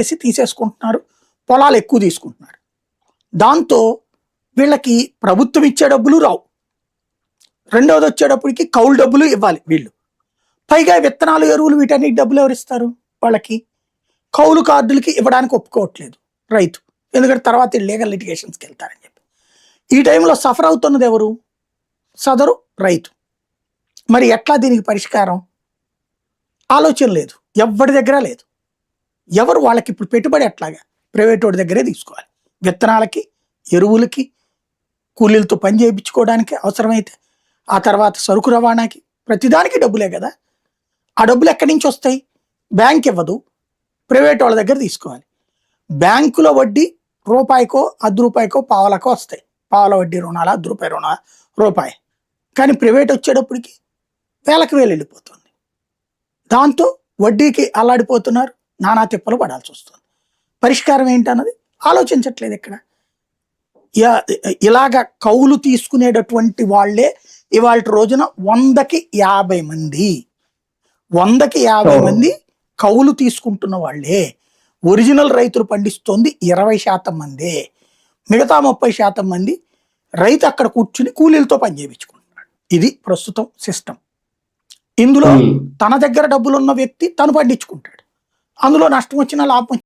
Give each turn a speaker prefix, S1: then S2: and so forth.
S1: చేసి తీసేసుకుంటున్నారు, పొలాలు ఎక్కువ తీసుకుంటున్నారు. దాంతో వీళ్ళకి ప్రభుత్వం ఇచ్చే డబ్బులు రావు. రెండవది వచ్చేటప్పటికి కౌలు డబ్బులు ఇవ్వాలి వీళ్ళు. పైగా విత్తనాలు, ఎరువులు, వీటన్నిటి డబ్బులు ఎవరిస్తారు? వాళ్ళకి కౌలు కార్డులకి ఇవ్వడానికి ఒప్పుకోవట్లేదు రైతు. ఎందుకంటే తర్వాత లీగల్ లిటిగేషన్స్కి వెళ్తారని చెప్పి. ఈ టైంలో సఫర్ అవుతున్నది ఎవరు? సదరు రైతు. మరి ఎట్లా దీనికి పరిష్కారం? ఆలోచన లేదు, ఎవరి దగ్గర లేదు. ఎవరు వాళ్ళకి ఇప్పుడు పెట్టుబడి ఎట్లాగా? ప్రైవేట్ వాడి దగ్గరే తీసుకోవాలి. విత్తనాలకి, ఎరువులకి, కూలీలతో పని చేయించుకోవడానికి అవసరమైతే, ఆ తర్వాత సరుకు రవాణాకి, ప్రతిదానికి డబ్బులే కదా. ఆ డబ్బులు ఎక్కడి నుంచి వస్తాయి? బ్యాంక్ ఇవ్వదు, ప్రైవేట్ వాళ్ళ దగ్గర తీసుకోవాలి. బ్యాంకులో వడ్డీ రూపాయికో, ₹10 పావలకో వస్తాయి. పావల వడ్డీ రుణాలు, ₹10 రుణాలు, రూపాయి. కానీ ప్రైవేట్ వచ్చేటప్పటికి వేలకు వేలు వెళ్ళిపోతుంది. దాంతో వడ్డీకి అల్లాడిపోతున్నారు, నానా తిప్పలు పడాల్సి వస్తుంది. పరిష్కారం ఏంటన్నది ఆలోచించట్లేదు ఇక్కడ. ఇలాగ కౌలు తీసుకునేటటువంటి వాళ్ళే ఇవాళ రోజున 100కి 50 మంది 100కి 50 మంది కౌలు తీసుకుంటున్న వాళ్ళే. ఒరిజినల్ రైతులు పండిస్తోంది 20% మందే. మిగతా 30% మంది రైతు అక్కడ కూర్చుని కూలీలతో పని చేయించుకుంటున్నాడు. ఇది ప్రస్తుతం సిస్టమ్. ఇందులో తన దగ్గర డబ్బులున్న వ్యక్తి తను పండించుకుంటాడు. అందులో నష్టం వచ్చినా లాభం